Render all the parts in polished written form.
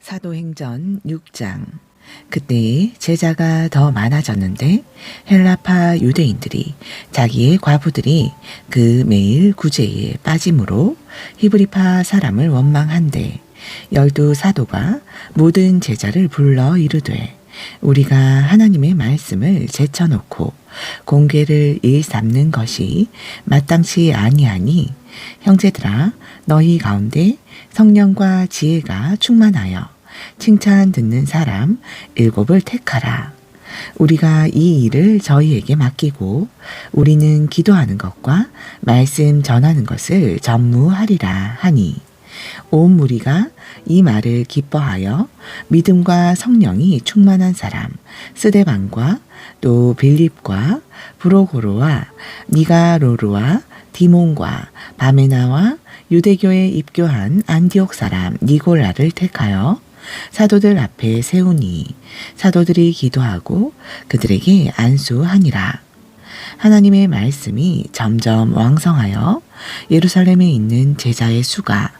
사도행전 6장. 그때 제자가 더 많아졌는데 헬라파 유대인들이 자기의 과부들이 그 매일 구제에 빠짐으로 히브리파 사람을 원망한대 12사도가 모든 제자를 불러 이르되 우리가 하나님의 말씀을 제쳐놓고 공궤를 일삼는 것이 마땅치 아니하니 형제들아 너희 가운데 성령과 지혜가 충만하여 칭찬 듣는 사람 7을 택하라. 우리가 이 일을 저희에게 맡기고 우리는 기도하는 것과 말씀 전하는 것을 전무하리라 하니 온 무리가 이 말을 기뻐하여 믿음과 성령이 충만한 사람 스데반과 또 빌립과 브로고로와 니가로르와 디몬과 바메나와 유대교에 입교한 안디옥 사람 니골라를 택하여 사도들 앞에 세우니 사도들이 기도하고 그들에게 안수하니라. 하나님의 말씀이 점점 왕성하여 예루살렘에 있는 제자의 수가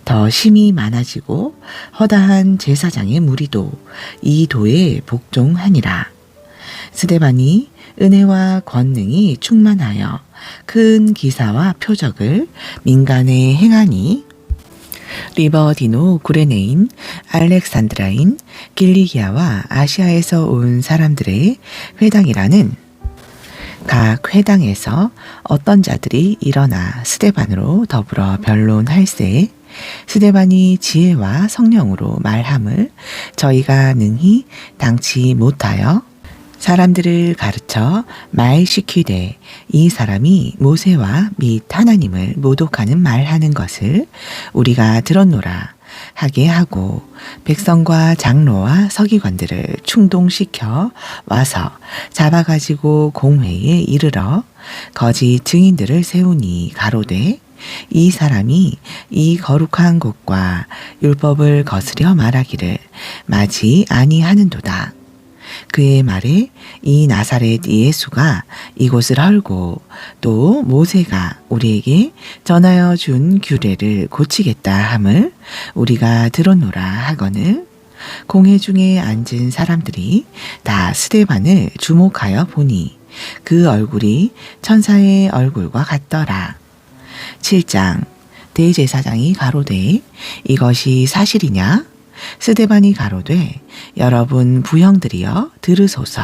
더 심히 많아지고 허다한 제사장의 무리도 이 도에 복종하니라. 스데반이 은혜와 권능이 충만하여 큰 기사와 표적을 민간에 행하니 리버디노 구레네인, 알렉산드라인, 길리기아와 아시아에서 온 사람들의 회당이라는 각 회당에서 어떤 자들이 일어나 스데반으로 더불어 변론할세 스데반이 지혜와 성령으로 말함을 저희가 능히 당치 못하여 사람들을 가르쳐 말시키되 이 사람이 모세와 및 하나님을 모독하는 말하는 것을 우리가 들었노라 하게 하고 백성과 장로와 서기관들을 충동시켜 와서 잡아가지고 공회에 이르러 거짓 증인들을 세우니 가로되 이 사람이 이 거룩한 곳과 율법을 거스려 말하기를 마지 아니하는도다. 그의 말에 이 나사렛 예수가 이곳을 헐고 또 모세가 우리에게 전하여 준 규례를 고치겠다 함을 우리가 들었노라 하거늘 공회 중에 앉은 사람들이 다 스데반을 주목하여 보니 그 얼굴이 천사의 얼굴과 같더라. 7장. 대제사장이 가로되 이것이 사실이냐? 스데반이 가로되 여러분 부형들이여 들으소서.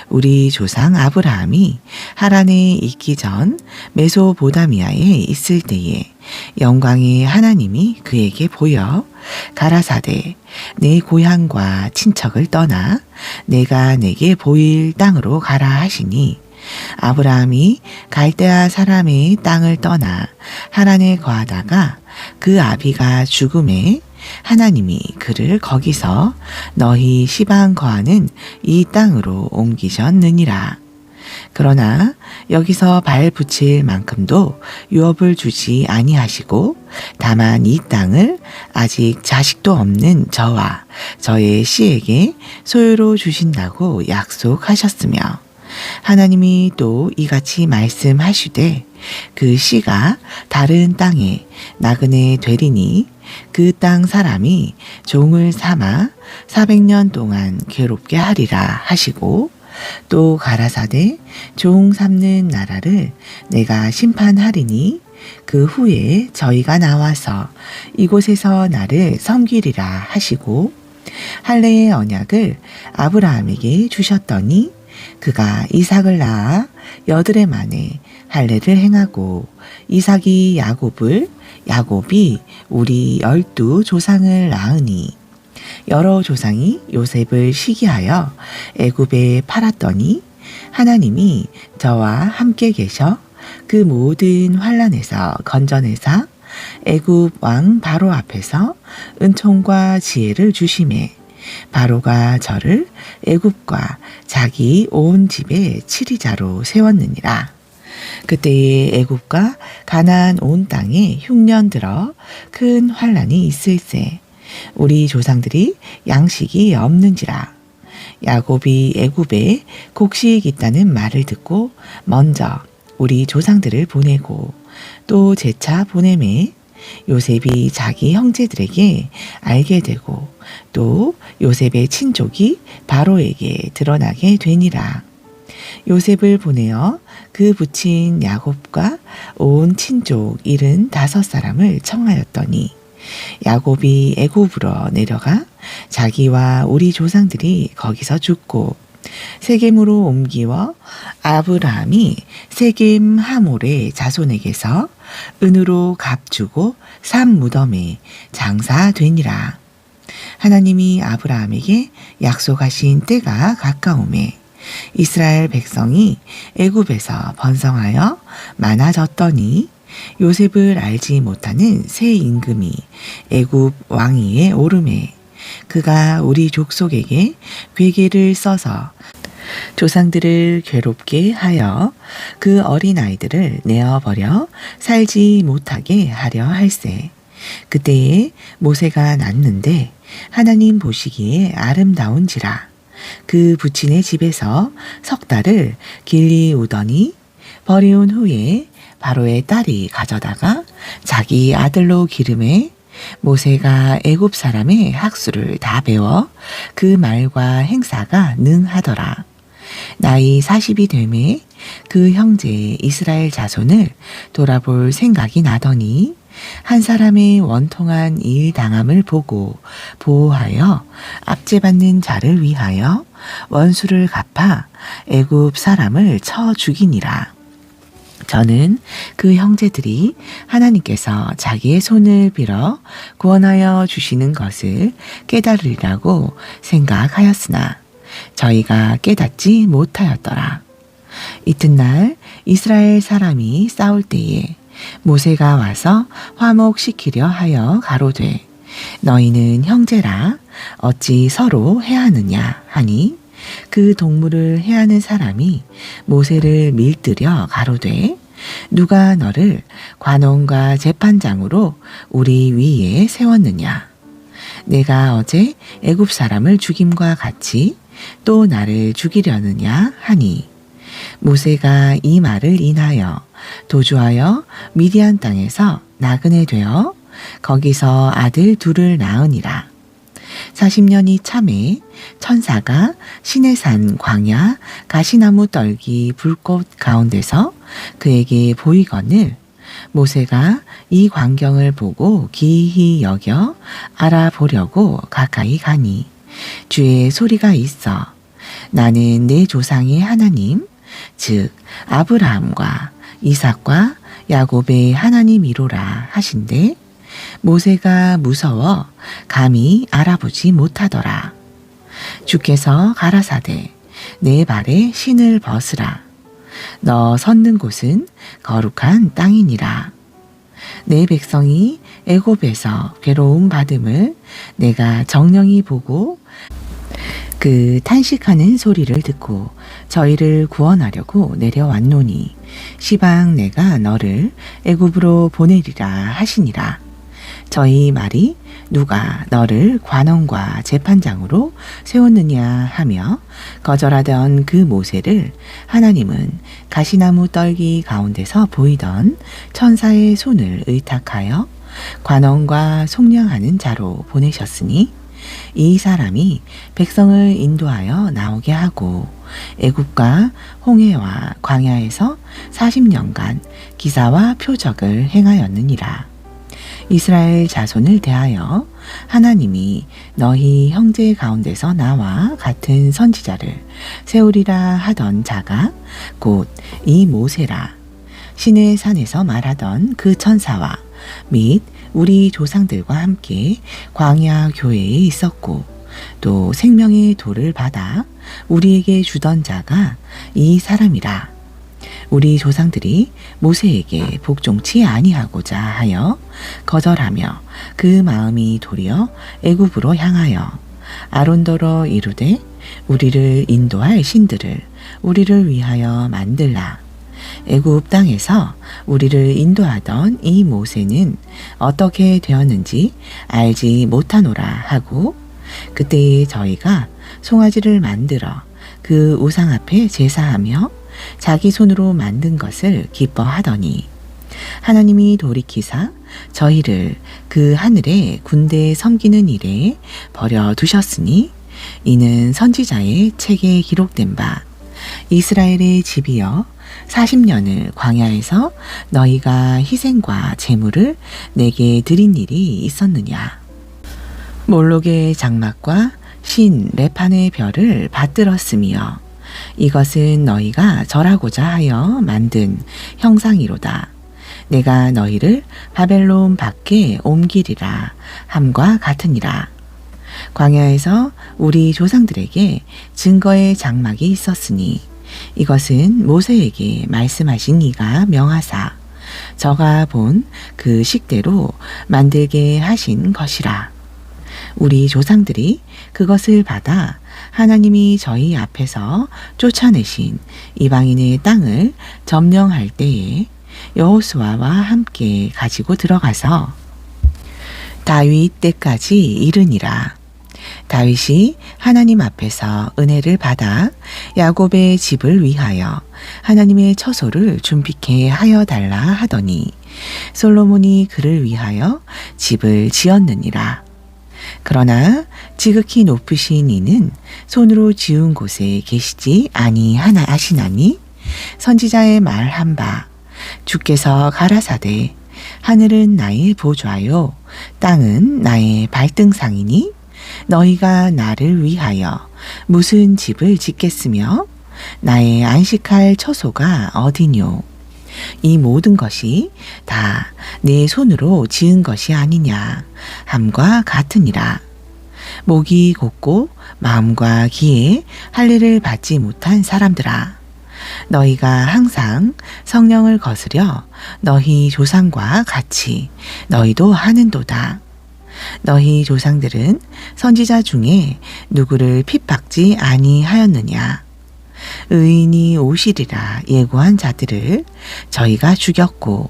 우리 조상 아브라함이 하란에 있기 전 메소보다미아에 있을 때에 영광의 하나님이 그에게 보여 가라사대 내 고향과 친척을 떠나 내가 내게 보일 땅으로 가라 하시니 아브라함이 갈대아 사람의 땅을 떠나 하란에 거하다가 그 아비가 죽음에 하나님이 그를 거기서 너희 시방 거하는 이 땅으로 옮기셨느니라. 그러나 여기서 발 붙일 만큼도 유업을 주지 아니하시고 다만 이 땅을 아직 자식도 없는 저와 저의 씨에게 소유로 주신다고 약속하셨으며 하나님이 또 이같이 말씀하시되 그 씨가 다른 땅에 나그네 되리니 그 땅 사람이 종을 삼아 400년 동안 괴롭게 하리라 하시고 또 가라사대 종 삼는 나라를 내가 심판하리니 그 후에 저희가 나와서 이곳에서 나를 섬기리라 하시고 할례의 언약을 아브라함에게 주셨더니 그가 이삭을 낳아 8해 만에 할례를 행하고 이삭이 야곱을 야곱이 우리 12조상을 낳으니 여러 조상이 요셉을 시기하여 애굽에 팔았더니 하나님이 저와 함께 계셔 그 모든 환난에서 건져내사 애굽 왕 바로 앞에서 은총과 지혜를 주심에 바로가 저를 애굽과 자기 온 집의 치리자로 세웠느니라. 그때에 애굽과 가나안 온 땅에 흉년 들어 큰 환난이 있을세. 우리 조상들이 양식이 없는지라. 야곱이 애굽에 곡식 있다는 말을 듣고 먼저 우리 조상들을 보내고 또 재차 보내매 요셉이 자기 형제들에게 알게 되고 또 요셉의 친족이 바로에게 드러나게 되니라. 요셉을 보내어 그 부친 야곱과 온 친족 75사람을 청하였더니 야곱이 애굽으로 내려가 자기와 우리 조상들이 거기서 죽고 세겜으로 옮기어 아브라함이 세겜 하몰의 자손에게서 은으로 값주고 산 무덤에 장사되니라. 하나님이 아브라함에게 약속하신 때가 가까우매 이스라엘 백성이 애굽에서 번성하여 많아졌더니 요셉을 알지 못하는 새 임금이 애굽 왕위에 오르매 그가 우리 족속에게 괴계를 써서 조상들을 괴롭게 하여 그 어린아이들을 내어버려 살지 못하게 하려 할세. 그때에 모세가 낳는데 하나님 보시기에 아름다운지라. 그 부친의 집에서 석 달을 길리 우더니 버리운 후에 바로의 딸이 가져다가 자기 아들로 기름해 모세가 애굽 사람의 학수를 다 배워 그 말과 행사가 능하더라. 나이 40이 되매 그 형제 이스라엘 자손을 돌아볼 생각이 나더니 한 사람의 원통한 일 당함을 보고 보호하여 압제받는 자를 위하여 원수를 갚아 애굽 사람을 쳐 죽이니라. 저는 그 형제들이 하나님께서 자기의 손을 빌어 구원하여 주시는 것을 깨달으리라고 생각하였으나 저희가 깨닫지 못하였더라. 이튿날 이스라엘 사람이 싸울 때에 모세가 와서 화목시키려 하여 가로되 너희는 형제라 어찌 서로 해하느냐 하니 그 동물을 해하는 사람이 모세를 밀들여 가로되 누가 너를 관원과 재판장으로 우리 위에 세웠느냐. 내가 어제 애굽 사람을 죽임과 같이 또 나를 죽이려느냐 하니 모세가 이 말을 인하여 도주하여 미디안 땅에서 나그네 되어 거기서 아들 둘을 낳으니라. 40년이 참에 천사가 시내산 광야 가시나무 떨기 불꽃 가운데서 그에게 보이거늘 모세가 이 광경을 보고 기이히 여겨 알아보려고 가까이 가니 주의 소리가 있어 나는 내 조상의 하나님 즉 아브라함과 이삭과 야곱의 하나님이로라 하신대 모세가 무서워 감히 알아보지 못하더라. 주께서 가라사대 내 발에 신을 벗으라. 너 섰는 곳은 거룩한 땅이니라. 내 백성이 애굽에서 괴로움 받음을 내가 정령이 보고 그 탄식하는 소리를 듣고 저희를 구원하려고 내려왔노니 시방 내가 너를 애굽으로 보내리라 하시니라. 저희 말이 누가 너를 관원과 재판장으로 세웠느냐 하며 거절하던 그 모세를 하나님은 가시나무 떨기 가운데서 보이던 천사의 손을 의탁하여 관원과 속량하는 자로 보내셨으니 이 사람이 백성을 인도하여 나오게 하고 애굽과 홍해와 광야에서 40년간 기사와 표적을 행하였느니라. 이스라엘 자손을 대하여 하나님이 너희 형제 가운데서 나와 같은 선지자를 세우리라 하던 자가 곧 이 모세라. 시내 산에서 말하던 그 천사와 및 우리 조상들과 함께 광야 교회에 있었고 또 생명의 돌을 받아 우리에게 주던 자가 이 사람이라. 우리 조상들이 모세에게 복종치 아니하고자 하여 거절하며 그 마음이 도리어 애굽으로 향하여 아론더러 이르되 우리를 인도할 신들을 우리를 위하여 만들라. 애굽 땅에서 우리를 인도하던 이 모세는 어떻게 되었는지 알지 못하노라 하고 그때에 저희가 송아지를 만들어 그 우상 앞에 제사하며 자기 손으로 만든 것을 기뻐하더니 하나님이 돌이키사 저희를 그 하늘의 군대에 섬기는 일에 버려두셨으니 이는 선지자의 책에 기록된 바 이스라엘의 집이여 40년을 광야에서 너희가 희생과 제물을 내게 드린 일이 있었느냐. 몰록의 장막과 신 레판의 별을 받들었으며 이것은 너희가 절하고자 하여 만든 형상이로다. 내가 너희를 바벨론 밖에 옮기리라 함과 같으니라. 광야에서 우리 조상들에게 증거의 장막이 있었으니 이것은 모세에게 말씀하신 이가 명하사 저가 본 그 식대로 만들게 하신 것이라. 우리 조상들이 그것을 받아 하나님이 저희 앞에서 쫓아내신 이방인의 땅을 점령할 때에 여호수아와 함께 가지고 들어가서 다윗 때까지 이르니라. 다윗이 하나님 앞에서 은혜를 받아 야곱의 집을 위하여 하나님의 처소를 준비케 하여 달라 하더니 솔로몬이 그를 위하여 집을 지었느니라. 그러나 지극히 높으신 이는 손으로 지은 곳에 계시지 아니하시나니 선지자의 말한 바 주께서 가라사대 하늘은 나의 보좌요 땅은 나의 발등상이니 너희가 나를 위하여 무슨 집을 짓겠으며 나의 안식할 처소가 어디뇨. 이 모든 것이 다 내 손으로 지은 것이 아니냐 함과 같으니라. 목이 곧고 마음과 귀에 할례를 받지 못한 사람들아, 너희가 항상 성령을 거스려 너희 조상과 같이 너희도 하는도다. 너희 조상들은 선지자 중에 누구를 핍박지 아니하였느냐. 의인이 오시리라 예고한 자들을 저희가 죽였고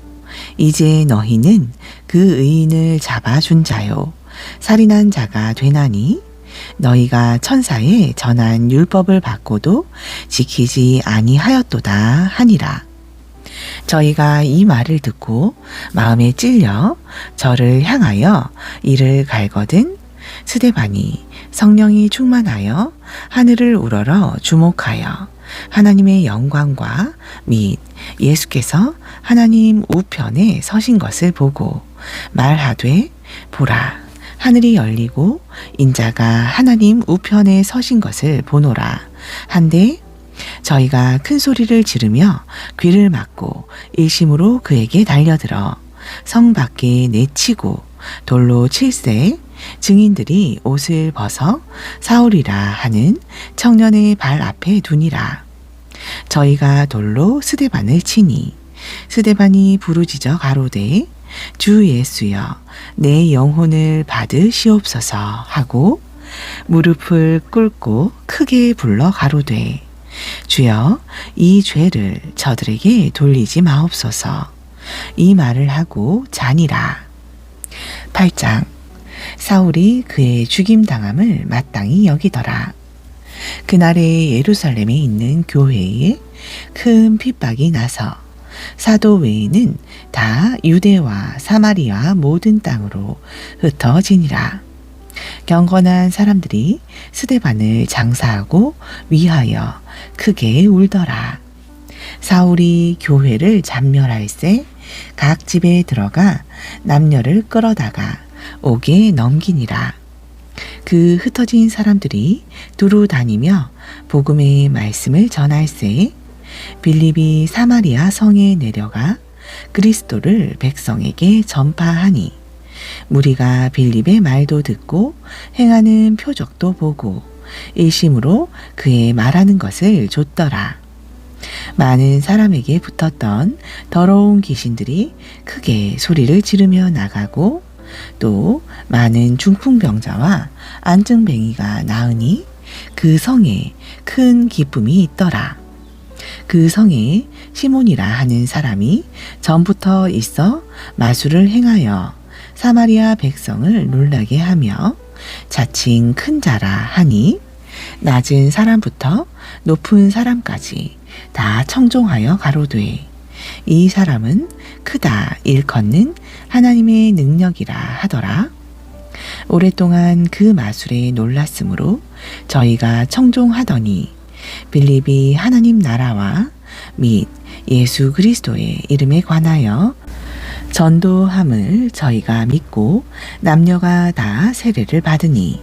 이제 너희는 그 의인을 잡아준 자요 살인한 자가 되나니 너희가 천사에 전한 율법을 받고도 지키지 아니하였도다 하니라. 저희가 이 말을 듣고 마음에 찔려 저를 향하여 이를 갈거든 스데반이 성령이 충만하여 하늘을 우러러 주목하여 하나님의 영광과 및 예수께서 하나님 우편에 서신 것을 보고 말하되 보라 하늘이 열리고 인자가 하나님 우편에 서신 것을 보노라 한데 저희가 큰 소리를 지르며 귀를 막고 일심으로 그에게 달려들어 성 밖에 내치고 돌로 칠세 증인들이 옷을 벗어 사울이라 하는 청년의 발 앞에 두니라. 저희가 돌로 스데반을 치니 스데반이 부르짖어 가로되 주 예수여 내 영혼을 받으시옵소서 하고 무릎을 꿇고 크게 불러 가로되 주여 이 죄를 저들에게 돌리지 마옵소서. 이 말을 하고 자니라. 8장. 사울이 그의 죽임당함을 마땅히 여기더라. 그날에 예루살렘에 있는 교회에 큰 핍박이 나서 사도 외에는 다 유대와 사마리아 모든 땅으로 흩어지니라. 경건한 사람들이 스데반을 장사하고 위하여 크게 울더라. 사울이 교회를 잔멸할새 각 집에 들어가 남녀를 끌어다가 옥에 넘기니라. 그 흩어진 사람들이 두루 다니며 복음의 말씀을 전할새 빌립이 사마리아 성에 내려가 그리스도를 백성에게 전파하니 무리가 빌립의 말도 듣고 행하는 표적도 보고 일심으로 그의 말하는 것을 좇더라. 많은 사람에게 붙었던 더러운 귀신들이 크게 소리를 지르며 나가고 또 많은 중풍병자와 안증뱅이가 나으니 그 성에 큰 기쁨이 있더라. 그 성에 시몬이라 하는 사람이 전부터 있어 마술을 행하여 사마리아 백성을 놀라게 하며 자칭 큰 자라 하니 낮은 사람부터 높은 사람까지 다 청종하여 가로되 이 사람은 크다 일컫는 하나님의 능력이라 하더라. 오랫동안 그 마술에 놀랐으므로 저희가 청종하더니 빌립이 하나님 나라와 및 예수 그리스도의 이름에 관하여 전도함을 저희가 믿고 남녀가 다 세례를 받으니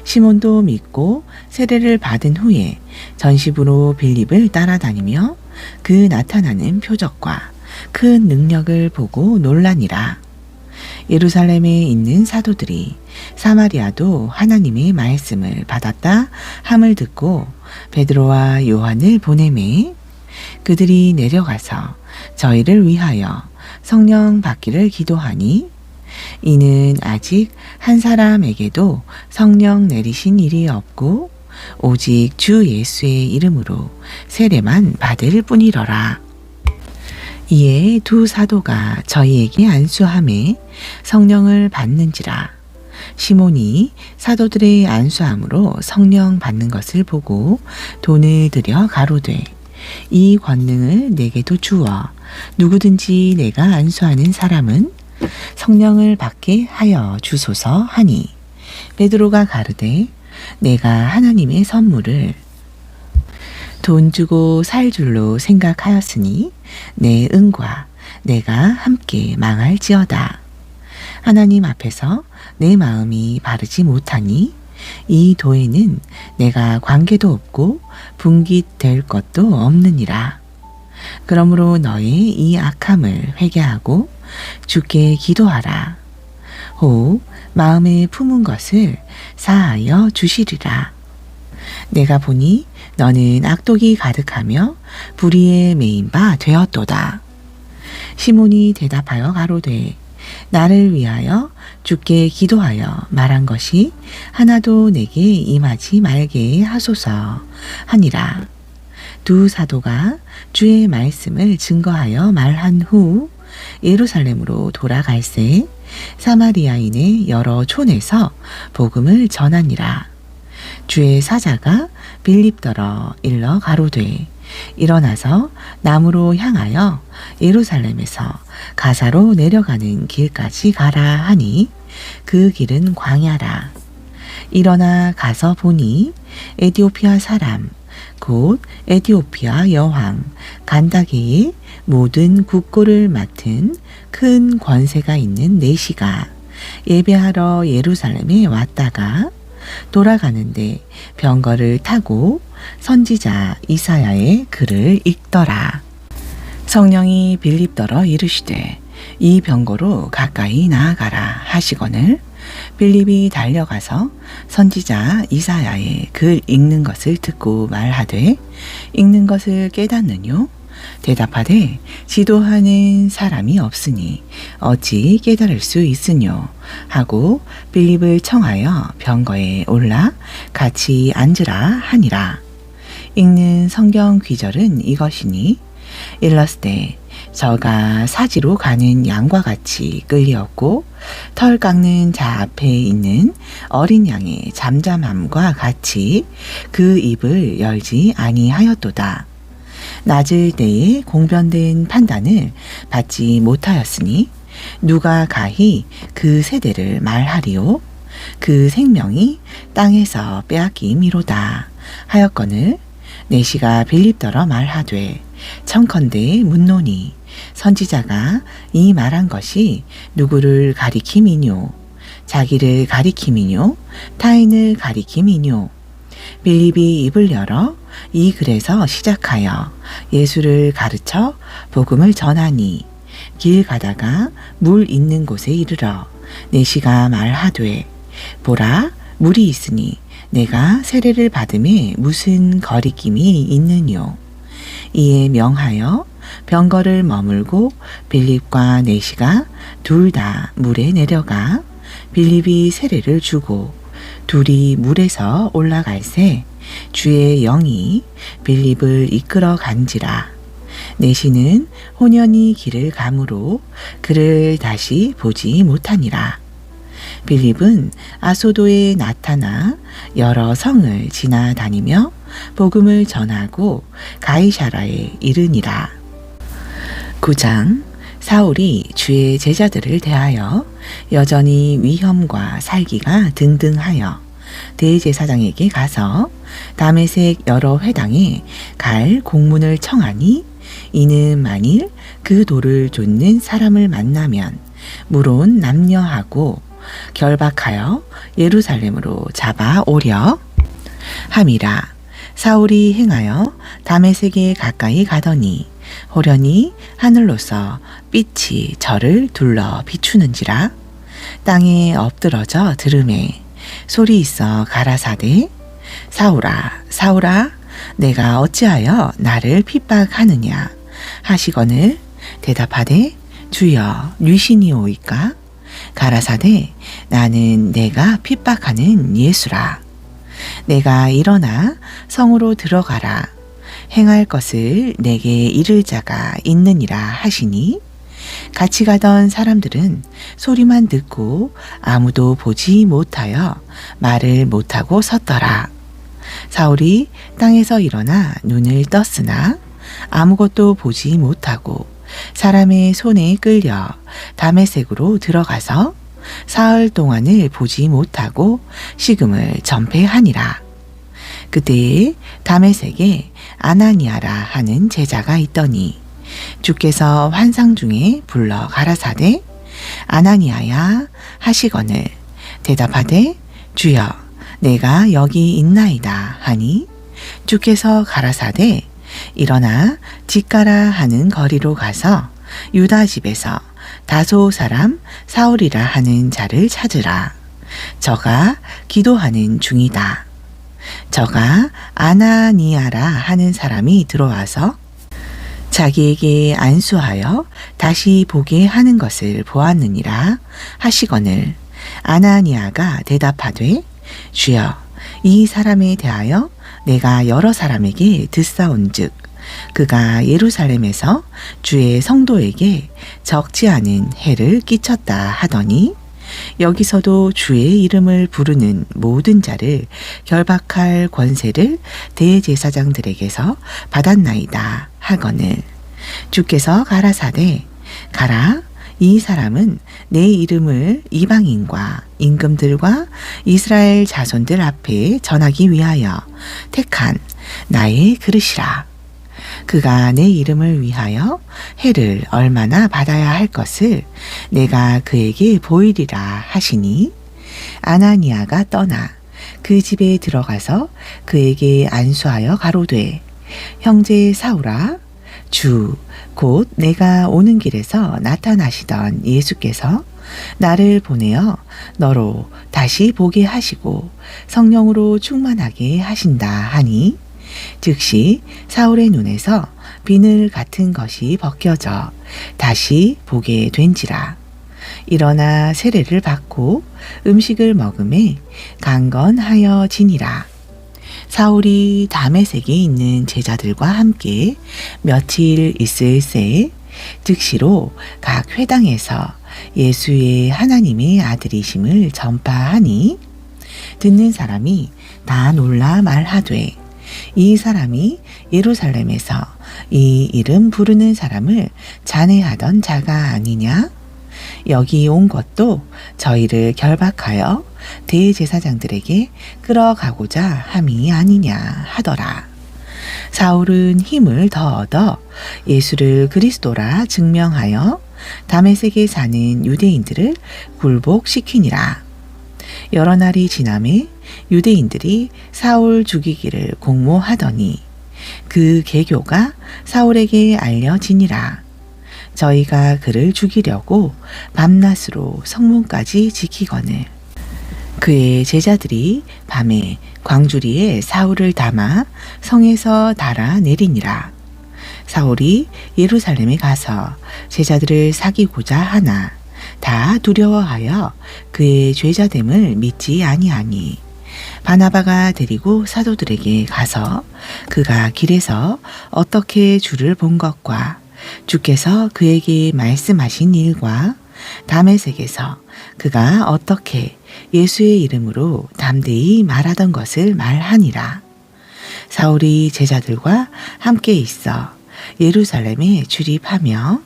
시몬도 믿고 세례를 받은 후에 전심으로 빌립을 따라다니며 그 나타나는 표적과 큰 능력을 보고 놀라니라. 예루살렘에 있는 사도들이 사마리아도 하나님의 말씀을 받았다 함을 듣고 베드로와 요한을 보내매 그들이 내려가서 저희를 위하여 성령 받기를 기도하니 이는 아직 한 사람에게도 성령 내리신 일이 없고 오직 주 예수의 이름으로 세례만 받을 뿐이러라. 이에 두 사도가 저희에게 안수함에 성령을 받는지라. 시몬이 사도들의 안수함으로 성령 받는 것을 보고 돈을 들여 가로되 이 권능을 내게도 주어 누구든지 내가 안수하는 사람은 성령을 받게 하여 주소서 하니 베드로가 가르되 내가 하나님의 선물을 돈 주고 살 줄로 생각하였으니 내 은과 내가 함께 망할지어다. 하나님 앞에서 내 마음이 바르지 못하니 이 도에는 내가 관계도 없고 분깃될 것도 없느니라. 그러므로 너의 이 악함을 회개하고 주께 기도하라. 혹 마음에 품은 것을 사하여 주시리라. 내가 보니 너는 악독이 가득하며 불의에 매인 바 되었도다. 시몬이 대답하여 가로되 나를 위하여 주께 기도하여 말한 것이 하나도 내게 임하지 말게 하소서 하니라. 두 사도가 주의 말씀을 증거하여 말한 후 예루살렘으로 돌아갈새 사마리아인의 여러 촌에서 복음을 전하니라. 주의 사자가 빌립더러 일러 가로되 일어나서 남으로 향하여 예루살렘에서 가사로 내려가는 길까지 가라 하니 그 길은 광야라. 일어나 가서 보니 에티오피아 사람 곧 에티오피아 여왕 간다게의 모든 국고를 맡은 큰 권세가 있는 내시가 예배하러 예루살렘에 왔다가 돌아가는데 병거를 타고 선지자 이사야의 글을 읽더라. 성령이 빌립더러 이르시되 이 병거로 가까이 나아가라 하시거늘 빌립이 달려가서 선지자 이사야의 글 읽는 것을 듣고 말하되 읽는 것을 깨닫느뇨? 대답하되 지도하는 사람이 없으니 어찌 깨달을 수 있으뇨? 하고 빌립을 청하여 병거에 올라 같이 앉으라 하니라. 읽는 성경 귀절은 이것이니 일렀으되 저가 사지로 가는 양과 같이 끌리었고 털 깎는 자 앞에 있는 어린 양의 잠잠함과 같이 그 입을 열지 아니하였도다. 낮을 때에 공변된 판단을 받지 못하였으니 누가 가히 그 세대를 말하리요? 그 생명이 땅에서 빼앗김이로다 하였거늘 내시가 빌립더러 말하되 청컨대 묻노니 선지자가 이 말한 것이 누구를 가리킴이뇨? 자기를 가리킴이뇨? 타인을 가리킴이뇨? 빌립이 입을 열어 이 글에서 시작하여 예수를 가르쳐 복음을 전하니 길 가다가 물 있는 곳에 이르러 내시가 말하되 보라 물이 있으니 내가 세례를 받음에 무슨 거리낌이 있느뇨? 이에 명하여 병거를 머물고 빌립과 내시가 둘 다 물에 내려가 빌립이 세례를 주고 둘이 물에서 올라갈새 주의 영이 빌립을 이끌어 간지라. 내시는 혼연히 길을 가므로 그를 다시 보지 못하니라. 빌립은 아소도에 나타나 여러 성을 지나다니며 복음을 전하고 가이사라에 이르니라. 9장. 사울이 주의 제자들을 대하여 여전히 위험과 살기가 등등하여 대제사장에게 가서 다메섹 여러 회당에 갈 공문을 청하니, 이는 만일 그 돌을 좇는 사람을 만나면 물론 남녀하고 결박하여 예루살렘으로 잡아오려 함이라. 사울이 행하여 다메섹에 가까이 가더니 호련히 하늘로서 빛이 저를 둘러 비추는지라. 땅에 엎드러져 들으매 소리 있어 가라사대, 사울아 사울아 내가 어찌하여 나를 핍박하느냐 하시거늘 대답하되, 주여 뉘시니오이까? 가라사대, 나는 내가 핍박하는 예수라. 내가 일어나 성으로 들어가라. 행할 것을 내게 이를 자가 있느니라 하시니, 같이 가던 사람들은 소리만 듣고 아무도 보지 못하여 말을 못하고 섰더라. 사울이 땅에서 일어나 눈을 떴으나 아무것도 보지 못하고 사람의 손에 끌려 다메섹으로 들어가서 사흘 동안을 보지 못하고 식음을 전폐하니라. 그때에 다메섹에 아나니아라 하는 제자가 있더니 주께서 환상 중에 불러 가라사대, 아나니아야 하시거늘 대답하되, 주여 내가 여기 있나이다 하니, 주께서 가라사대, 일어나 직가라 하는 거리로 가서 유다 집에서 다소 사람 사울이라 하는 자를 찾으라. 저가 기도하는 중이다. 저가 아나니아라 하는 사람이 들어와서 자기에게 안수하여 다시 보게 하는 것을 보았느니라 하시거늘, 아나니아가 대답하되, 주여 이 사람에 대하여 내가 여러 사람에게 듣사온즉 그가 예루살렘에서 주의 성도에게 적지 않은 해를 끼쳤다 하더니, 여기서도 주의 이름을 부르는 모든 자를 결박할 권세를 대제사장들에게서 받았나이다 하거늘, 주께서 가라사대, 가라. 이 사람은 내 이름을 이방인과 임금들과 이스라엘 자손들 앞에 전하기 위하여 택한 나의 그릇이라. 그가 내 이름을 위하여 해를 얼마나 받아야 할 것을 내가 그에게 보이리라 하시니, 아나니아가 떠나 그 집에 들어가서 그에게 안수하여 가로되, 형제 사울아, 주 곧 내가 오는 길에서 나타나시던 예수께서 나를 보내어 너로 다시 보게 하시고 성령으로 충만하게 하신다 하니, 즉시 사울의 눈에서 비늘 같은 것이 벗겨져 다시 보게 된지라. 일어나 세례를 받고 음식을 먹음에 강건하여 지니라. 사울이 다메섹에 있는 제자들과 함께 며칠 있을새 즉시로 각 회당에서 예수의 하나님의 아들이심을 전파하니, 듣는 사람이 다 놀라 말하되, 이 사람이 예루살렘에서 이 이름 부르는 사람을 잔해하던 자가 아니냐? 여기 온 것도 저희를 결박하여 대제사장들에게 끌어가고자 함이 아니냐 하더라. 사울은 힘을 더 얻어 예수를 그리스도라 증명하여 다메섹에 사는 유대인들을 굴복시키니라. 여러 날이 지남에 유대인들이 사울 죽이기를 공모하더니 그 계교가 사울에게 알려지니라. 저희가 그를 죽이려고 밤낮으로 성문까지 지키거늘 그의 제자들이 밤에 광주리에 사울을 담아 성에서 달아 내리니라. 사울이 예루살렘에 가서 제자들을 사귀고자 하나 다 두려워하여 그의 죄자됨을 믿지 아니하니, 바나바가 데리고 사도들에게 가서 그가 길에서 어떻게 주를 본 것과 주께서 그에게 말씀하신 일과 다메섹에서 그가 어떻게 예수의 이름으로 담대히 말하던 것을 말하니라. 사울이 제자들과 함께 있어 예루살렘에 출입하며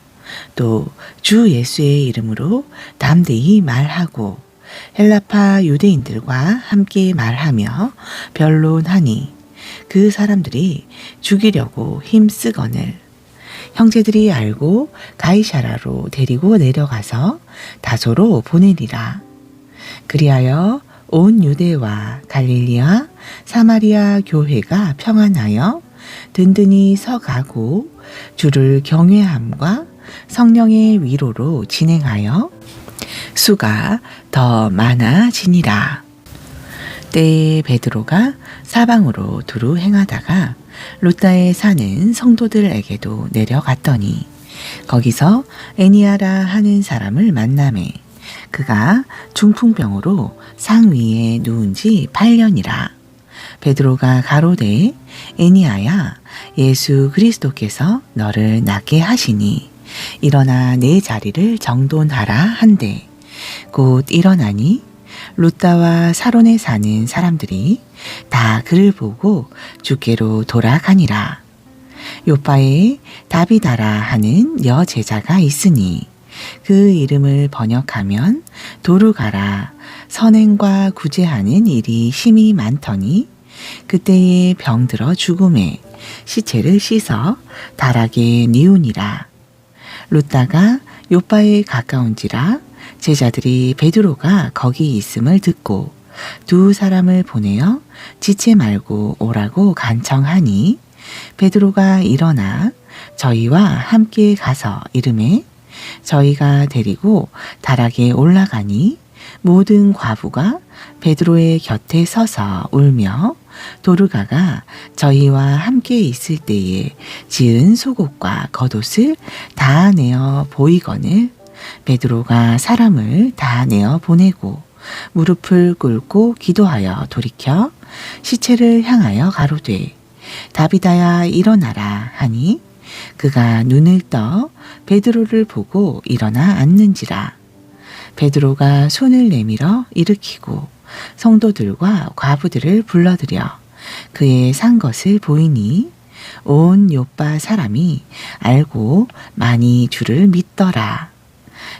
또 주 예수의 이름으로 담대히 말하고 헬라파 유대인들과 함께 말하며 변론하니 그 사람들이 죽이려고 힘쓰거늘 형제들이 알고 가이사라로 데리고 내려가서 다소로 보내리라. 그리하여 온 유대와 갈릴리와 사마리아 교회가 평안하여 든든히 서가고 주를 경외함과 성령의 위로로 진행하여 수가 더 많아지니라. 때에 베드로가 사방으로 두루 행하다가 루다에 사는 성도들에게도 내려갔더니 거기서 애니아라 하는 사람을 만나매 그가 중풍병으로 상 위에 누운 지 8년이라. 베드로가 가로되 애니아야 예수 그리스도께서 너를 낫게 하시니 일어나 내 자리를 정돈하라 한데 곧 일어나니 루다와 사론에 사는 사람들이 다 그를 보고 주께로 돌아가니라. 요바에 다비다라 하는 여제자가 있으니 그 이름을 번역하면 도르가라 선행과 구제하는 일이 심히 많더니 그때에 병들어 죽음에 시체를 씻어 다락에 뉘우니라. 루다가 요바에 가까운지라 제자들이 베드로가 거기 있음을 듣고 두 사람을 보내어 지체 말고 오라고 간청하니 베드로가 일어나 저희와 함께 가서 이르매 저희가 데리고 다락에 올라가니 모든 과부가 베드로의 곁에 서서 울며 도르가가 저희와 함께 있을 때에 지은 속옷과 겉옷을 다 내어 보이거늘 베드로가 사람을 다 내어 보내고 무릎을 꿇고 기도하여 돌이켜 시체를 향하여 가로되 다비다야 일어나라 하니 그가 눈을 떠 베드로를 보고 일어나 앉는지라. 베드로가 손을 내밀어 일으키고 성도들과 과부들을 불러들여 그의 산 것을 보이니 온 요빠 사람이 알고 많이 주를 믿더라.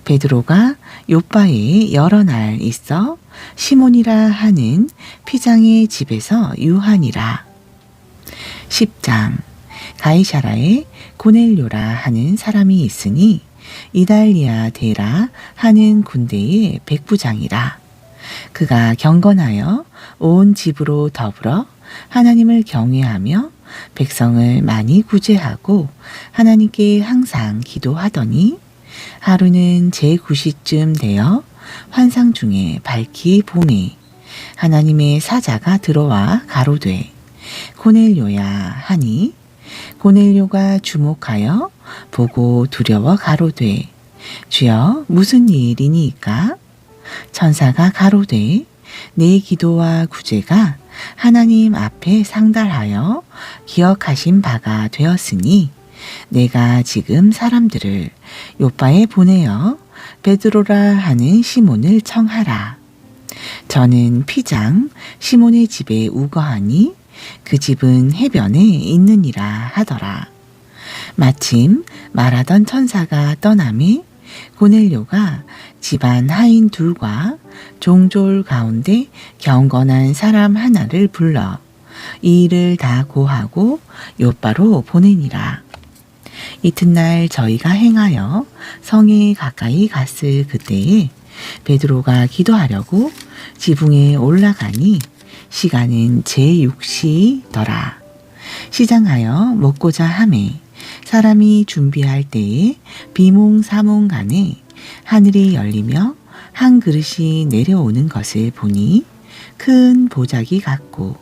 베드로가 요빠에 여러 날 있어 시몬이라 하는 피장의 집에서 유하니라. 10장 가이사라에 고넬료라 하는 사람이 있으니 이달리아 데라 하는 군대의 백부장이라. 그가 경건하여 온 집으로 더불어 하나님을 경외하며 백성을 많이 구제하고 하나님께 항상 기도하더니 하루는 제9시쯤 되어 환상 중에 밝히 보매 하나님의 사자가 들어와 가로되 고넬료야 하니 고넬료가 주목하여 보고 두려워 가로되 주여 무슨 일이니까? 천사가 가로되 내 기도와 구제가 하나님 앞에 상달하여 기억하신 바가 되었으니 내가 지금 사람들을 요빠에 보내어 베드로라 하는 시몬을 청하라. 저는 피장 시몬의 집에 우거하니 그 집은 해변에 있느니라 하더라. 마침 말하던 천사가 떠나매 고넬료가 집안 하인 둘과 종졸 가운데 경건한 사람 하나를 불러 이 일을 다 고하고 요빠로 보내니라. 이튿날 저희가 행하여 성에 가까이 갔을 그때에 베드로가 기도하려고 지붕에 올라가니 시간은 제6시더라. 시장하여 먹고자 하매 사람이 준비할 때에 비몽사몽간에 하늘이 열리며 한 그릇이 내려오는 것을 보니 큰 보자기 같고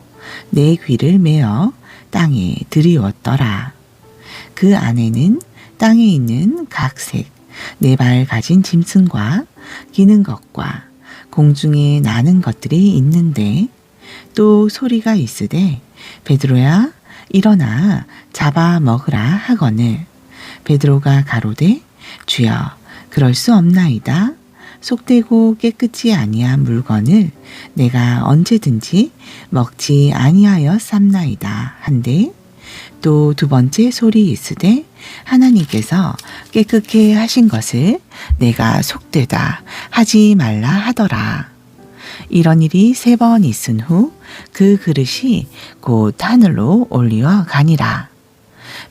내 귀를 메어 땅에 들이웠더라. 그 안에는 땅에 있는 각색 네 발 가진 짐승과 기는 것과 공중에 나는 것들이 있는데 또 소리가 있으되 베드로야 일어나 잡아 먹으라 하거늘 베드로가 가로되 주여 그럴 수 없나이다. 속되고 깨끗이 아니한 물건을 내가 언제든지 먹지 아니하여 쌈나이다 한데 또 두 번째 소리 있으되 하나님께서 깨끗게 하신 것을 내가 속되다 하지 말라 하더라. 이런 일이 3번 있은 후 그 그릇이 곧 하늘로 올리어 가니라.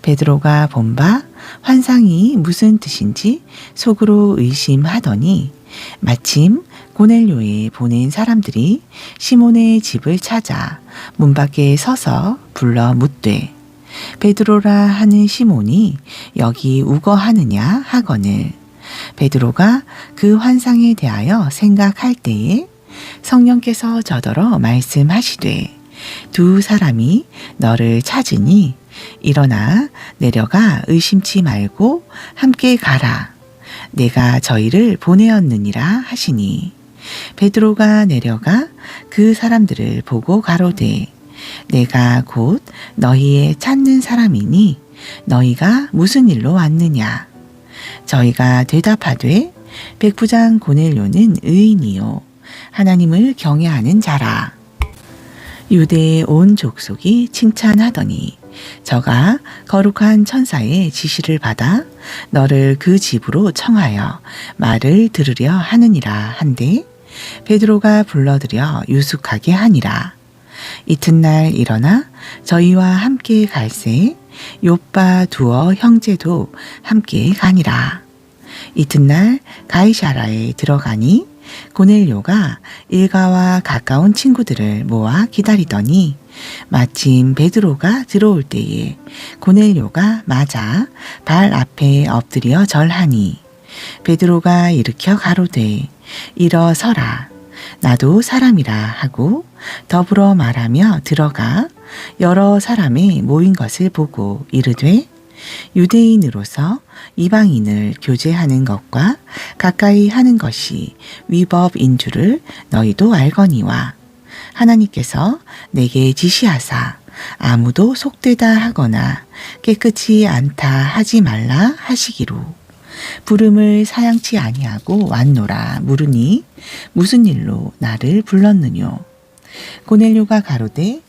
베드로가 본 바 환상이 무슨 뜻인지 속으로 의심하더니 마침 고넬료에 보낸 사람들이 시몬의 집을 찾아 문 밖에 서서 불러 묻되 베드로라 하는 시몬이 여기 우거하느냐 하거늘 베드로가 그 환상에 대하여 생각할 때에 성령께서 저더러 말씀하시되 두 사람이 너를 찾으니 일어나 내려가 의심치 말고 함께 가라. 내가 저희를 보내었느니라 하시니 베드로가 내려가 그 사람들을 보고 가로되 내가 곧 너희의 찾는 사람이니 너희가 무슨 일로 왔느냐. 저희가 대답하되 백부장 고넬료는 의인이요 하나님을 경외하는 자라. 유대의 온 족속이 칭찬하더니 저가 거룩한 천사의 지시를 받아 너를 그 집으로 청하여 말을 들으려 하느니라 한데 베드로가 불러들여 유숙하게 하니라. 이튿날 일어나 저희와 함께 갈새 욥바 두어 형제도 함께 가니라. 이튿날 가이사라에 들어가니 고넬료가 일가와 가까운 친구들을 모아 기다리더니 마침 베드로가 들어올 때에 고넬료가 맞아 발 앞에 엎드려 절하니 베드로가 일으켜 가로되 일어서라. 나도 사람이라 하고 더불어 말하며 들어가 여러 사람이 모인 것을 보고 이르되 유대인으로서 이방인을 교제하는 것과 가까이 하는 것이 위법인 줄을 너희도 알거니와 하나님께서 내게 지시하사 아무도 속되다 하거나 깨끗이 않다 하지 말라 하시기로 부름을 사양치 아니하고 왔노라 물으니 무슨 일로 나를 불렀느뇨. 고넬료가 가로되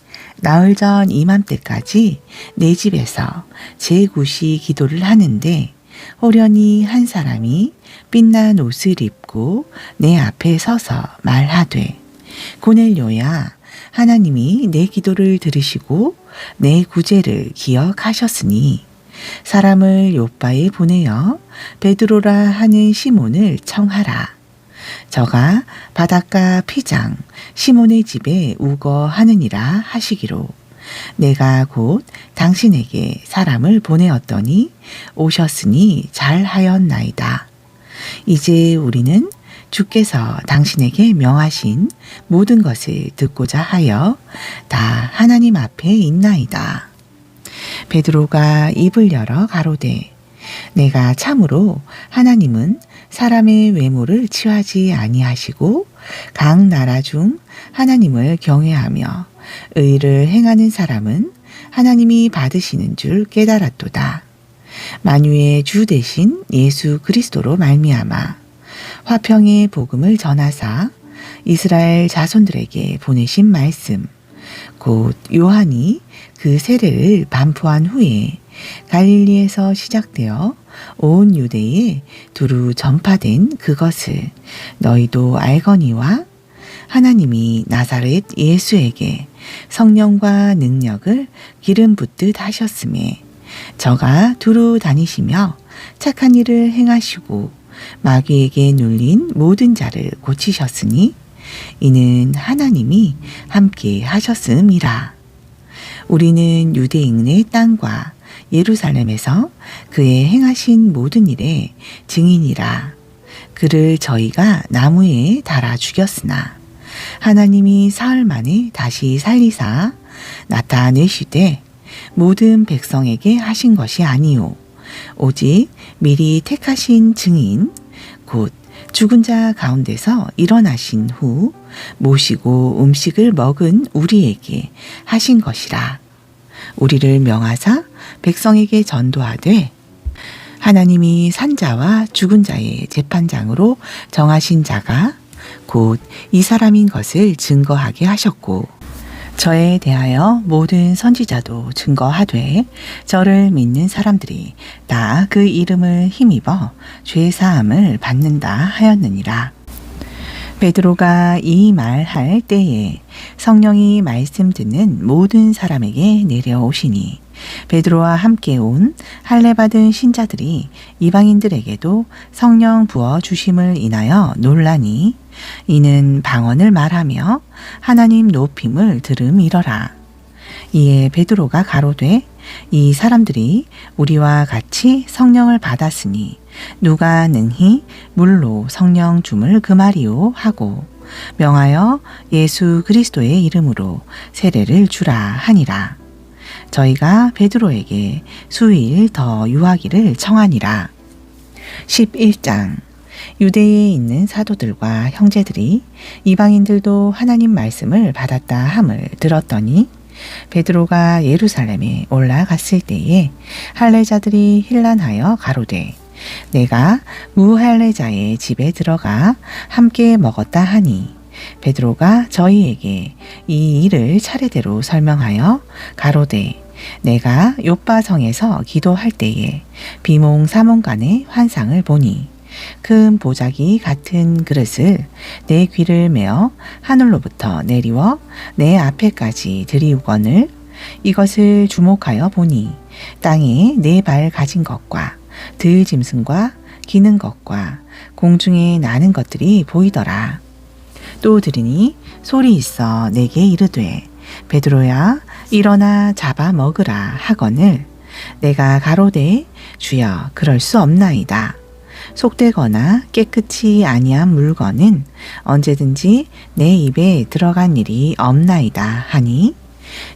나흘 전 이맘때까지 내 집에서 제9시 기도를 하는데 호련히 한 사람이 빛난 옷을 입고 내 앞에 서서 말하되 고넬료야 하나님이 내 기도를 들으시고 내 구제를 기억하셨으니 사람을 욥바에 보내어 베드로라 하는 시몬을 청하라. 저가 바닷가 피장 시몬의 집에 우거하느니라 하시기로 내가 곧 당신에게 사람을 보내었더니 오셨으니 잘하였나이다. 이제 우리는 주께서 당신에게 명하신 모든 것을 듣고자 하여 다 하나님 앞에 있나이다. 베드로가 입을 열어 가로되 내가 참으로 하나님은 사람의 외모를 취하지 아니하시고 각 나라 중 하나님을 경외하며 의를 행하는 사람은 하나님이 받으시는 줄 깨달았도다. 만유의 주 대신 예수 그리스도로 말미암아 화평의 복음을 전하사 이스라엘 자손들에게 보내신 말씀 곧 요한이 그 세례를 반포한 후에 갈릴리에서 시작되어 온 유대에 두루 전파된 그것을 너희도 알거니와 하나님이 나사렛 예수에게 성령과 능력을 기름 붓듯 하셨음에 저가 두루 다니시며 착한 일을 행하시고 마귀에게 눌린 모든 자를 고치셨으니 이는 하나님이 함께 하셨음이라. 우리는 유대인의 땅과 예루살렘에서 그의 행하신 모든 일의 증인이라. 그를 저희가 나무에 달아 죽였으나 하나님이 사흘 만에 다시 살리사 나타내시되 모든 백성에게 하신 것이 아니요 오직 미리 택하신 증인 곧 죽은 자 가운데서 일어나신 후 모시고 음식을 먹은 우리에게 하신 것이라. 우리를 명하사 백성에게 전도하되 하나님이 산자와 죽은 자의 재판장으로 정하신 자가 곧 이 사람인 것을 증거하게 하셨고 저에 대하여 모든 선지자도 증거하되 저를 믿는 사람들이 다 그 이름을 힘입어 죄사함을 받는다 하였느니라. 베드로가 이 말할 때에 성령이 말씀 듣는 모든 사람에게 내려오시니 베드로와 함께 온 할례 받은 신자들이 이방인들에게도 성령 부어 주심을 인하여 놀라니 이는 방언을 말하며 하나님 높임을 들음이러라. 이에 베드로가 가로되 이 사람들이 우리와 같이 성령을 받았으니 누가 능히 물로 성령 줌을 금하리오 하고 명하여 예수 그리스도의 이름으로 세례를 주라 하니라. 저희가 베드로에게 수일 더 유하기를 청하니라. 11장. 유대에 있는 사도들과 형제들이 이방인들도 하나님 말씀을 받았다 함을 들었더니 베드로가 예루살렘에 올라갔을 때에 할례자들이 혼란하여 가로되 내가 무할례자의 집에 들어가 함께 먹었다 하니 베드로가 저희에게 이 일을 차례대로 설명하여 가로되 내가 요빠성에서 기도할 때에 비몽사몽간의 환상을 보니 큰 보자기 같은 그릇을 내 귀를 메어 하늘로부터 내리워 내 앞에까지 들이우거늘 이것을 주목하여 보니 땅에 네 발 가진 것과 들짐승과 기는 것과 공중에 나는 것들이 보이더라. 또 들으니 소리 있어 내게 이르되 베드로야 일어나 잡아 먹으라 하거늘 내가 가로되 주여 그럴 수 없나이다. 속되거나 깨끗이 아니한 물건은 언제든지 내 입에 들어간 일이 없나이다 하니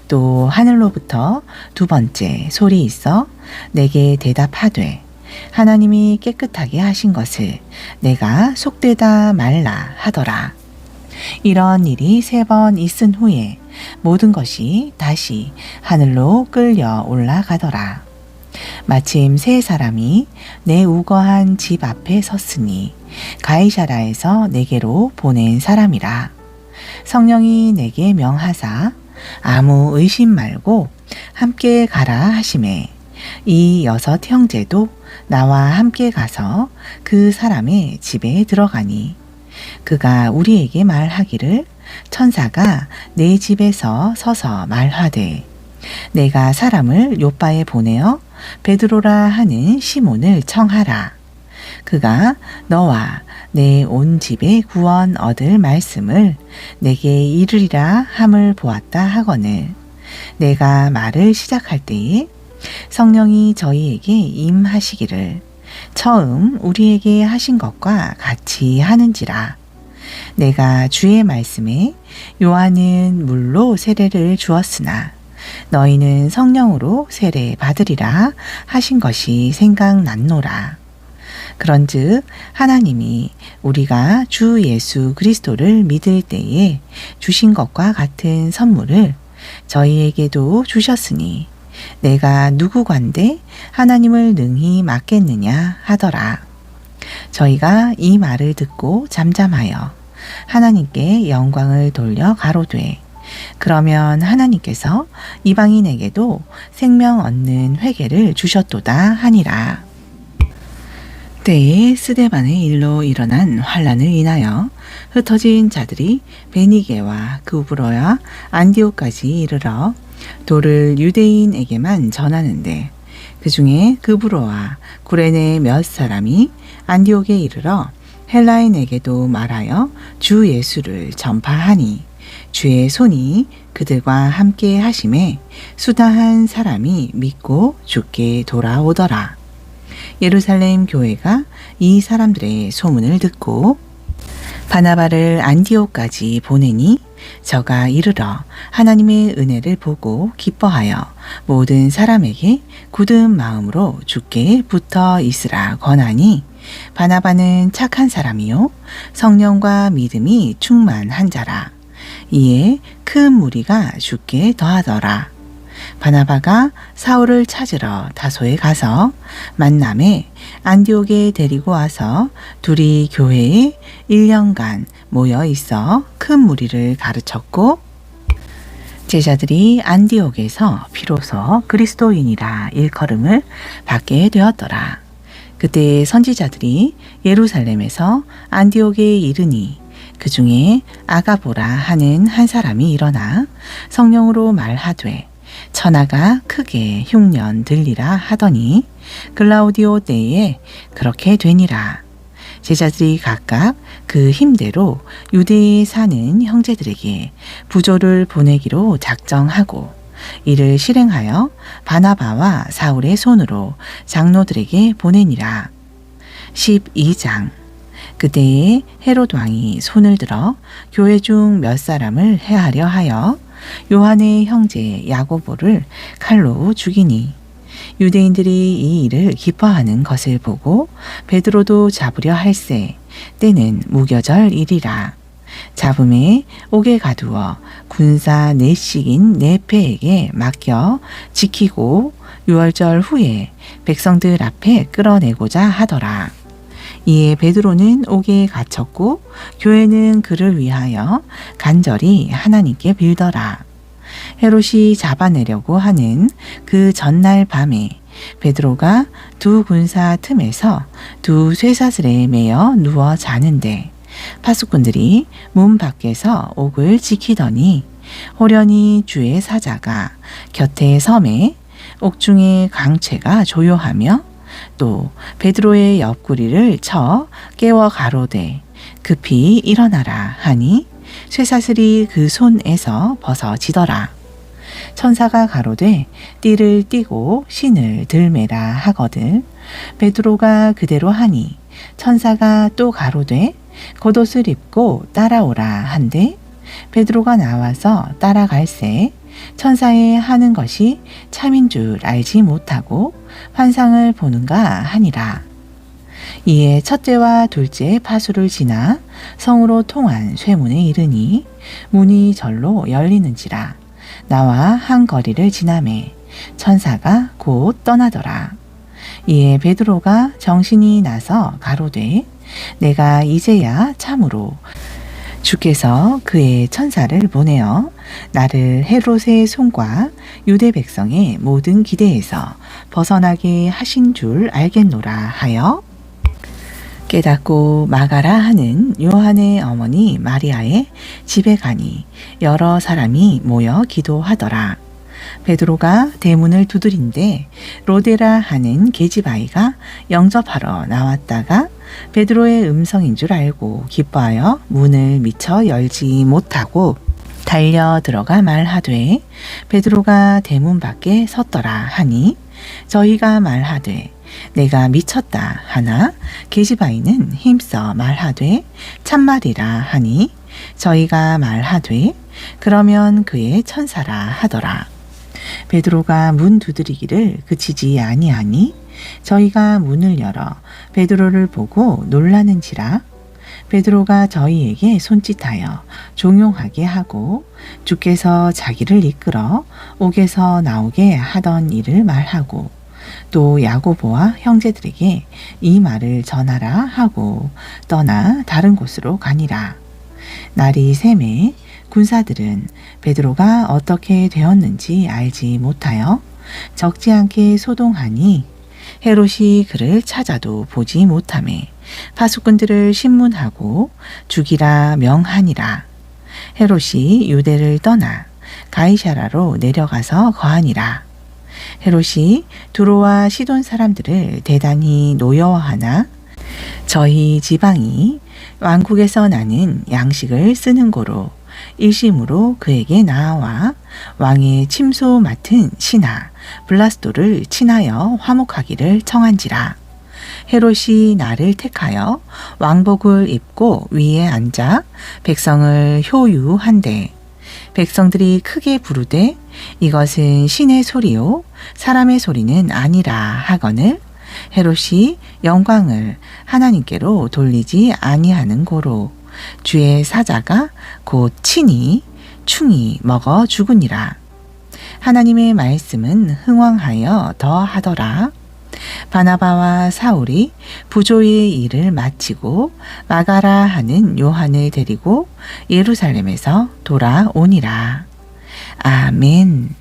또 하늘로부터 두 번째 소리 있어 내게 대답하되 하나님이 깨끗하게 하신 것을 내가 속되다 말라 하더라. 이런 일이 3번 있은 후에 모든 것이 다시 하늘로 끌려 올라가더라. 마침 3사람이 내 우거한 집 앞에 섰으니 가이사라에서 내게로 보낸 사람이라. 성령이 내게 명하사 아무 의심 말고 함께 가라 하시매 이 6 형제도 나와 함께 가서 그 사람의 집에 들어가니 그가 우리에게 말하기를 천사가 내 집에서 서서 말하되 내가 사람을 요빠에 보내어 베드로라 하는 시몬을 청하라. 그가 너와 내 온 집에 구원 얻을 말씀을 내게 이르리라 함을 보았다 하거늘 내가 말을 시작할 때에 성령이 저희에게 임하시기를 처음 우리에게 하신 것과 같이 하는지라. 내가 주의 말씀에 요한은 물로 세례를 주었으나 너희는 성령으로 세례 받으리라 하신 것이 생각났노라. 그런즉 하나님이 우리가 주 예수 그리스도를 믿을 때에 주신 것과 같은 선물을 저희에게도 주셨으니 내가 누구관데 하나님을 능히 막겠느냐 하더라. 저희가 이 말을 듣고 잠잠하여 하나님께 영광을 돌려 가로되 그러면 하나님께서 이방인에게도 생명 얻는 회개를 주셨도다 하니라. 때에 스데반의 일로 일어난 환란을 인하여 흩어진 자들이 베니게와 구브로와 안디옥까지 이르러 도를 유대인에게만 전하는데 그 중에 구브로와 구레네 몇 사람이 안디옥에 이르러 헬라인에게도 말하여 주 예수를 전파하니 주의 손이 그들과 함께 하심에 수다한 사람이 믿고 주께 돌아오더라. 예루살렘 교회가 이 사람들의 소문을 듣고 바나바를 안디옥까지 보내니 저가 이르러 하나님의 은혜를 보고 기뻐하여 모든 사람에게 굳은 마음으로 주께 붙어 있으라 권하니 바나바는 착한 사람이요 성령과 믿음이 충만한 자라. 이에 큰 무리가 주께 더하더라. 바나바가 사울을 찾으러 다소에 가서 만남에 안디옥에 데리고 와서 둘이 교회에 1년간 모여 있어 큰 무리를 가르쳤고 제자들이 안디옥에서 비로소 그리스도인이라 일컬음을 받게 되었더라. 그때 선지자들이 예루살렘에서 안디옥에 이르니 그 중에 아가보라 하는 한 사람이 일어나 성령으로 말하되 천하가 크게 흉년 들리라 하더니 글라우디오 때에 그렇게 되니라. 제자들이 각각 그 힘대로 유대에 사는 형제들에게 부조를 보내기로 작정하고 이를 실행하여 바나바와 사울의 손으로 장로들에게 보내니라. 12장. 그때에 헤롯 왕이 손을 들어 교회 중 몇 사람을 해하려 하여 요한의 형제 야고보를 칼로 죽이니 유대인들이 이 일을 기뻐하는 것을 보고 베드로도 잡으려 할세 때는 무교절이리라. 잡음에 옥에 가두어 군사 넷씩인 네페에게 맡겨 지키고 유월절 후에 백성들 앞에 끌어내고자 하더라. 이에 베드로는 옥에 갇혔고 교회는 그를 위하여 간절히 하나님께 빌더라. 헤롯이 잡아내려고 하는 그 전날 밤에 베드로가 두 군사 틈에서 두 쇠사슬에 매여 누워 자는데 파수꾼들이 문 밖에서 옥을 지키더니 호련히 주의 사자가 곁에 섬에 옥중의 강채가 조요하며 또 베드로의 옆구리를 쳐 깨워 가로되 급히 일어나라 하니 쇠사슬이 그 손에서 벗어지더라. 천사가 가로되 띠를 띠고 신을 들매라 하거든 베드로가 그대로 하니 천사가 또 가로되 겉옷을 입고 따라오라 한데 베드로가 나와서 따라갈새 천사의 하는 것이 참인 줄 알지 못하고 환상을 보는가 하니라. 이에 첫째와 둘째 파수를 지나 성으로 통한 쇠문에 이르니 문이 절로 열리는지라. 나와 한 거리를 지나매 천사가 곧 떠나더라. 이에 베드로가 정신이 나서 가로되 내가 이제야 참으로 주께서 그의 천사를 보내어 나를 헤롯의 손과 유대 백성의 모든 기대에서 벗어나게 하신 줄 알겠노라 하여 깨닫고 마가라 하는 요한의 어머니 마리아의 집에 가니 여러 사람이 모여 기도하더라. 베드로가 대문을 두드린데 로데라 하는 계집아이가 영접하러 나왔다가 베드로의 음성인 줄 알고 기뻐하여 문을 미처 열지 못하고 달려 들어가 말하되 베드로가 대문 밖에 섰더라 하니 저희가 말하되 내가 미쳤다 하나 계집아이는 힘써 말하되 참말이라 하니 저희가 말하되 그러면 그의 천사라 하더라. 베드로가 문 두드리기를 그치지 아니하니 저희가 문을 열어 베드로를 보고 놀라는지라. 베드로가 저희에게 손짓하여 종용하게 하고 주께서 자기를 이끌어 옥에서 나오게 하던 일을 말하고 또 야고보와 형제들에게 이 말을 전하라 하고 떠나 다른 곳으로 가니라. 날이 새매 군사들은 베드로가 어떻게 되었는지 알지 못하여 적지 않게 소동하니 헤롯이 그를 찾아도 보지 못하매 파수꾼들을 신문하고 죽이라 명하니라. 헤롯이 유대를 떠나 가이사라로 내려가서 거하니라. 헤롯이 두로와 시돈 사람들을 대단히 노여워하나 저희 지방이 왕국에서 나는 양식을 쓰는 고로 일심으로 그에게 나아와 왕의 침소 맡은 신하 블라스도를 친하여 화목하기를 청한지라. 헤롯이 나를 택하여 왕복을 입고 위에 앉아 백성을 효유한대 백성들이 크게 부르되 이것은 신의 소리요 사람의 소리는 아니라 하거늘 헤롯이 영광을 하나님께로 돌리지 아니하는 고로 주의 사자가 곧 친히 충이 먹어 죽으니라. 하나님의 말씀은 흥왕하여 더하더라. 바나바와 사울이 부조의 일을 마치고 마가라 하는 요한을 데리고 예루살렘에서 돌아오니라. 아멘.